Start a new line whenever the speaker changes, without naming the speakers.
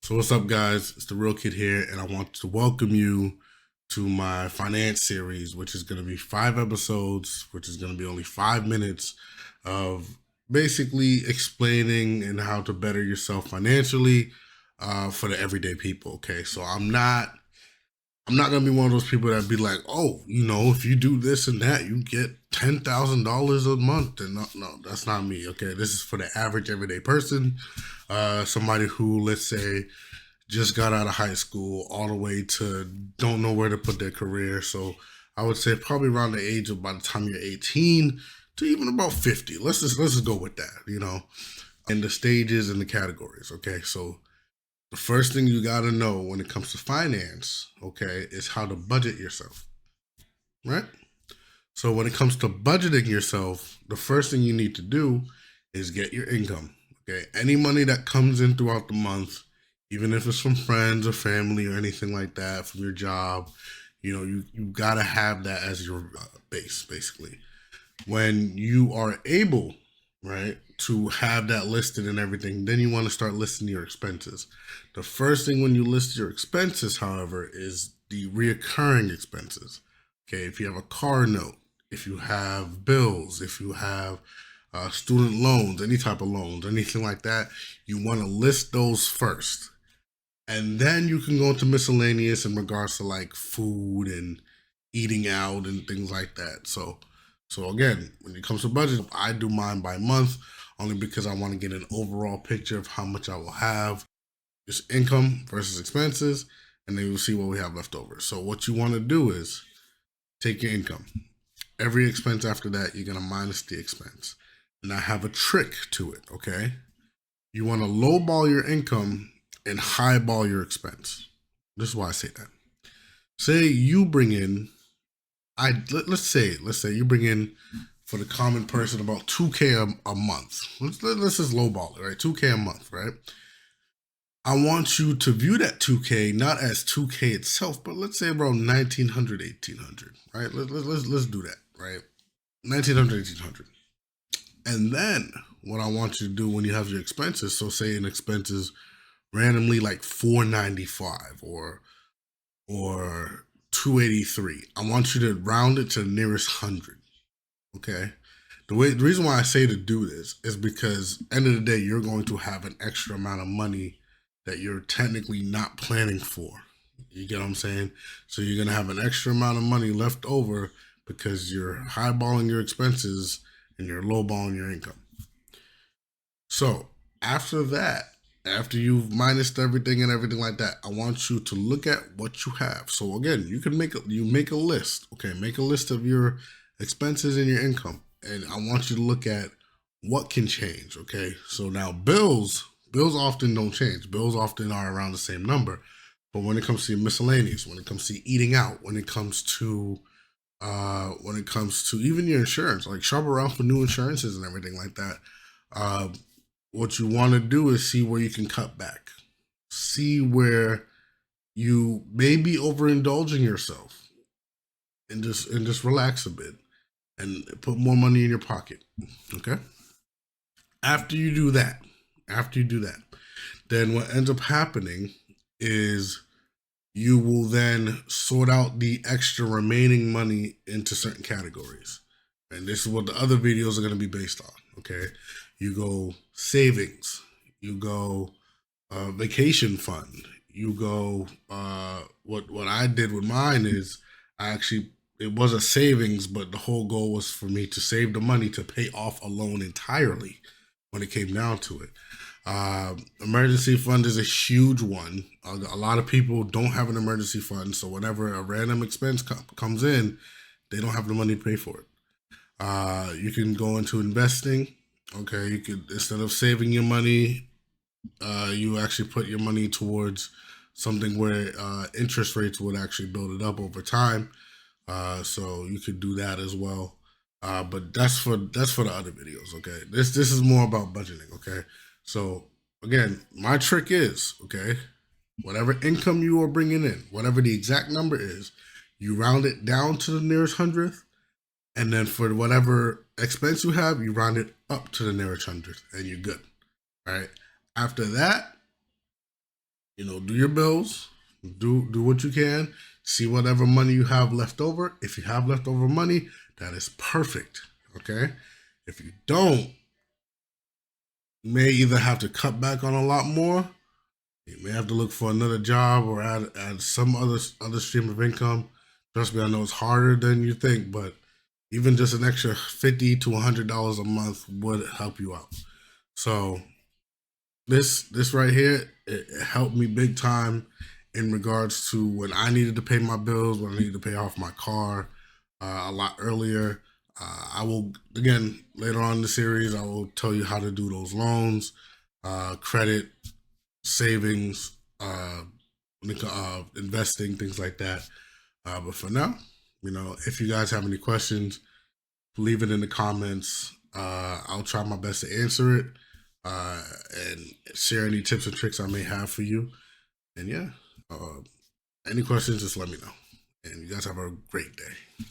So what's up, guys? It's the Real Kid here, and I want to welcome you to my finance series, which is going to be 5 episodes, which is going to be only 5 minutes of basically explaining and how to better yourself financially for the everyday people. Okay, so I'm not gonna be one of those people that be like, oh, if you do this and that, you get $10,000 a month. And no, that's not me. Okay, this is for the average everyday person, somebody who, let's say, just got out of high school, all the way to don't know where to put their career. So I would say probably around the age of by the time you're 18 to even about 50. Let's just go with that. And the stages and the categories. Okay, so the first thing you got to know when it comes to finance, okay, is how to budget yourself, right? So when it comes to budgeting yourself, the first thing you need to do is get your income, okay? Any money that comes in throughout the month, even if it's from friends or family or anything like that, from your job, you got to have that as your base, basically. When you are able, right, to have that listed and everything, then you want to start listing your expenses. The first thing when you list your expenses, however, is the reoccurring expenses. Okay, if you have a car note, if you have bills, if you have student loans, any type of loans, anything like that, you want to list those first. And then you can go into miscellaneous in regards to like food and eating out and things like that. So again, when it comes to budget, I do mine by month only because I want to get an overall picture of how much I will have, just income versus expenses, and then we'll see what we have left over. So what you want to do is take your income. Every expense after that, you're gonna minus the expense. And I have a trick to it, okay? You want to lowball your income and highball your expense. This is why I say that. Say you bring in, let's say you bring in for the common person about 2K a month. Let's just lowball it, right? 2K a month, right? I want you to view that 2K not as 2K itself, but let's say around 1900, 1800, right? Let's do that, right? 1900, 1800. And then what I want you to do when you have your expenses, so say an expense is randomly like 495 or 283. I want you to round it to the nearest hundred. Okay. The reason why I say to do this is because end of the day, you're going to have an extra amount of money that you're technically not planning for. You get what I'm saying? So you're gonna have an extra amount of money left over because you're highballing your expenses and you're lowballing your income. So after that, after you've minused everything and everything like that, I want you to look at what you have. So again, you make a list. Okay, make a list of your expenses and your income, and I want you to look at what can change. Okay, so now bills often don't change. Bills often are around the same number, but when it comes to your miscellaneous, when it comes to eating out, when it comes to even your insurance, like shop around for new insurances and everything like that. Uh, what you want to do is see where you can cut back, see where you may be overindulging yourself, and just relax a bit and put more money in your pocket. Okay. After you do that, after you do that, then what ends up happening is you will then sort out the extra remaining money into certain categories. And this is what the other videos are going to be based on. Okay. You go savings, you go vacation fund, you go, what I did with mine is I actually, it was a savings, but the whole goal was for me to save the money to pay off a loan entirely when it came down to it. Emergency fund is a huge one. A lot of people don't have an emergency fund, so whenever a random expense comes in, they don't have the money to pay for it. You can go into investing. Okay, you could, instead of saving your money, you actually put your money towards something where interest rates would actually build it up over time. So you could do that as well. But that's for the other videos. Okay, this is more about budgeting. Okay, so again, my trick is, okay, whatever income you are bringing in, whatever the exact number is, you round it down to the nearest hundredth, and then for whatever expense you have, you round it up to the nearest hundredth, and you're good. All right. After that, do your bills, do what you can, see whatever money you have left over. If you have leftover money, that is perfect. Okay. If you don't, you may either have to cut back on a lot more. You may have to look for another job or add some other stream of income. Trust me, I know it's harder than you think, but even just an extra $50 to $100 a month would help you out. So this right here, it helped me big time in regards to when I needed to pay my bills, when I needed to pay off my car a lot earlier. I will, again, later on in the series, I will tell you how to do those loans, credit, savings, investing, things like that. But for now, if you guys have any questions, leave it in the comments. I'll try my best to answer it and share any tips and tricks I may have for you. And yeah, any questions, just let me know. And you guys have a great day.